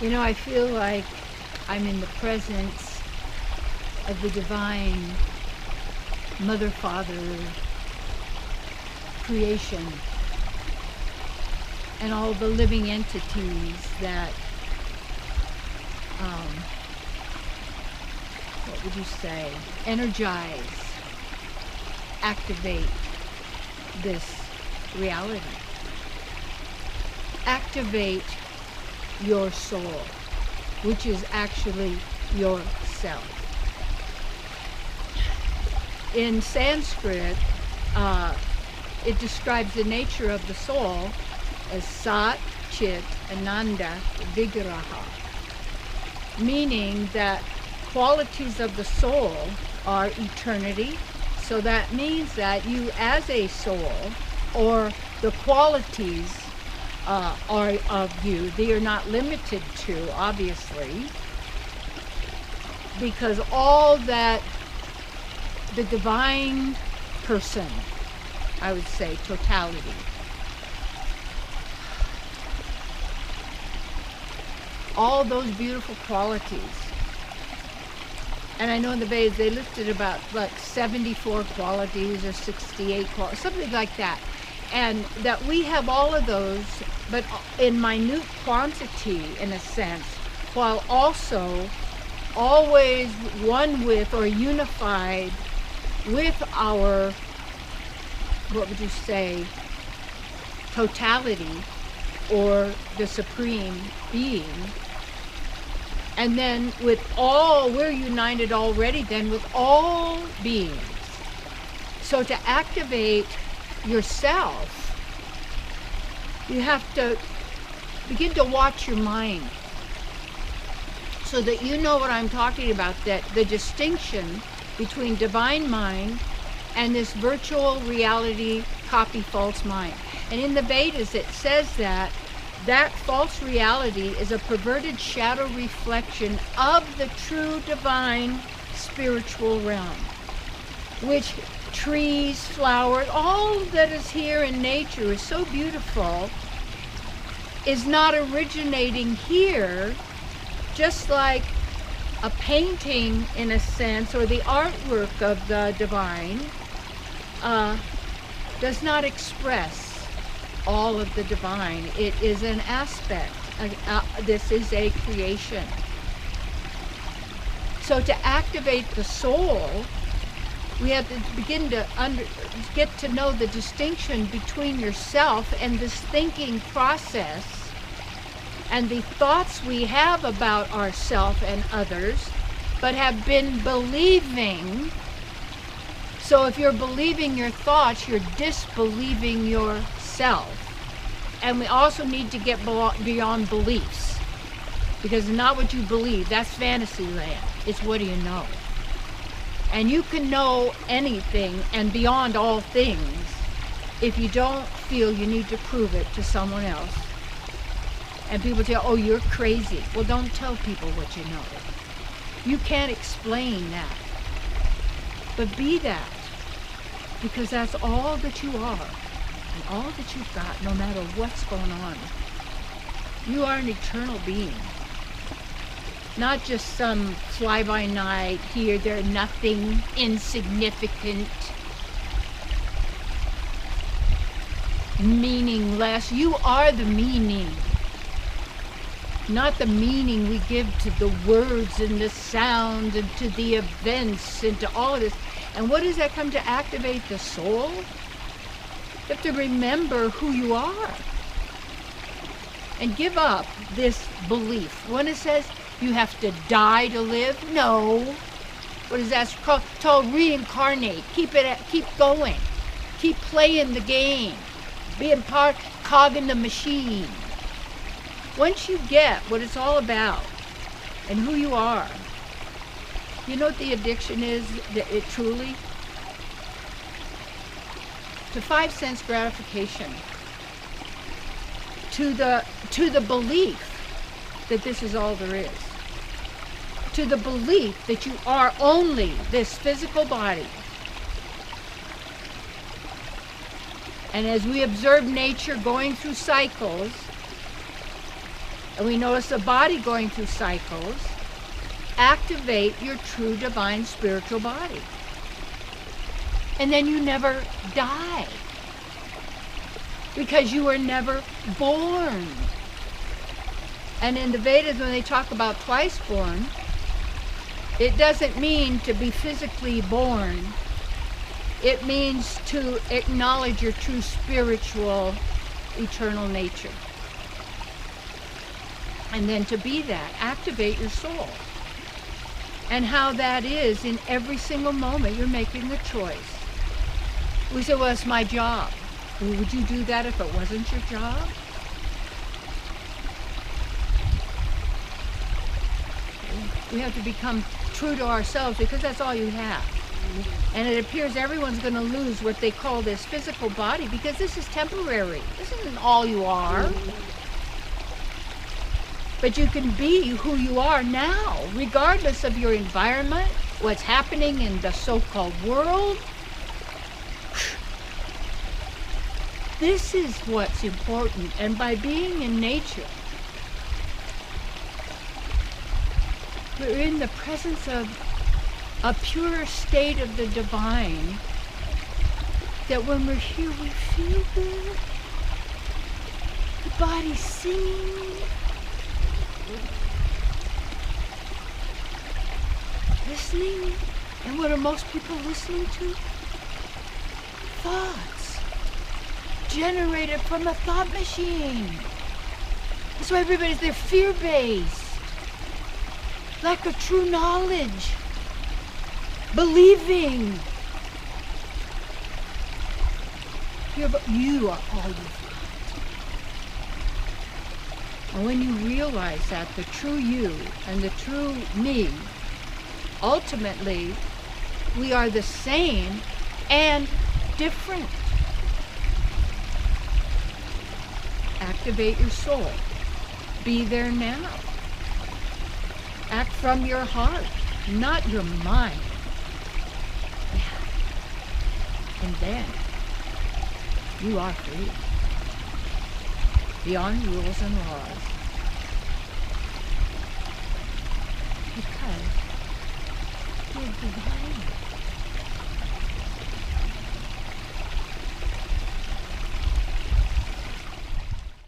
You know, I feel like I'm in the presence of the divine Mother, Father, creation, and all the living entities that, what would you say, energize, activate this reality. Activate your soul, which is actually yourself. In Sanskrit, it describes the nature of the soul as Sat, Chit, Ananda, Vigraha, meaning that qualities of the soul are eternity. So that means that you as a soul, or the qualities are of you, they are not limited to, obviously, because all that the divine person, I would say, totality, all those beautiful qualities. And I know in the Vedic they listed about like 74 qualities or 68 qualities, something like that. And that we have all of those, but in minute quantity, in a sense, while also always one with or unified with our, what would you say, totality, or the supreme being. And then with all, we're united already then with all beings. So to activate yourself, you have to begin to watch your mind so that you know what I'm talking about, that the distinction between divine mind and this virtual reality copy false mind. And in the Vedas it says that false reality is a perverted shadow reflection of the true divine spiritual realm, which trees, flowers, all that is here in nature is so beautiful, is not originating here, just like a painting in a sense, or the artwork of the divine does not express all of the divine. It is an aspect. This is a creation. So to activate the soul, we have to begin to get to know the distinction between yourself and this thinking process and the thoughts we have about ourselves and others, but have been believing. So if you're believing your thoughts, you're disbelieving yourself. And we also need to get beyond beliefs, because not what you believe, that's fantasy land. It's what do you know. And you can know anything and beyond all things if you don't feel you need to prove it to someone else. And people say, oh, you're crazy. Well, don't tell people what you know. You can't explain that. But be that, because that's all that you are and all that you've got, no matter what's going on. You are an eternal being. Not just some fly-by-night, here, there, nothing, insignificant, meaningless. You are the meaning. Not the meaning we give to the words and the sound and to the events and to all of this. And what does that come to activate the soul? You have to remember who you are. And give up this belief. When it says you have to die to live, no. What is that called? It's called reincarnate. Keep going. Keep playing the game. Being part cog in the machine. Once you get what it's all about and who you are, you know what the addiction is, it truly? To 5 cents gratification. To the belief that this is all there is. To the belief that you are only this physical body. And as we observe nature going through cycles, and we notice the body going through cycles, activate your true divine spiritual body. And then you never die, because you were never born. And in the Vedas, when they talk about twice born, it doesn't mean to be physically born. It means to acknowledge your true spiritual, eternal nature. And then to be that, activate your soul. And how that is in every single moment you're making the choice. We say, well, it's my job. Well, would you do that if it wasn't your job? We have to become true to ourselves, because that's all you have. And it appears everyone's going to lose what they call this physical body, because this is temporary. This isn't all you are. But you can be who you are now, regardless of your environment, what's happening in the so-called world. This is what's important. And by being in nature, we're in the presence of a pure state of the divine, that when we're here, we feel good. The body's singing. Listening. And what are most people listening to? Thoughts generated from a thought machine. That's why they're fear-based. Lack of true knowledge. Believing. You are all you've got. And when you realize that, the true you and the true me, ultimately, we are the same and different. Activate your soul. Be there now. Act from your heart, not your mind. And then you are free, beyond rules and laws, because you're divine.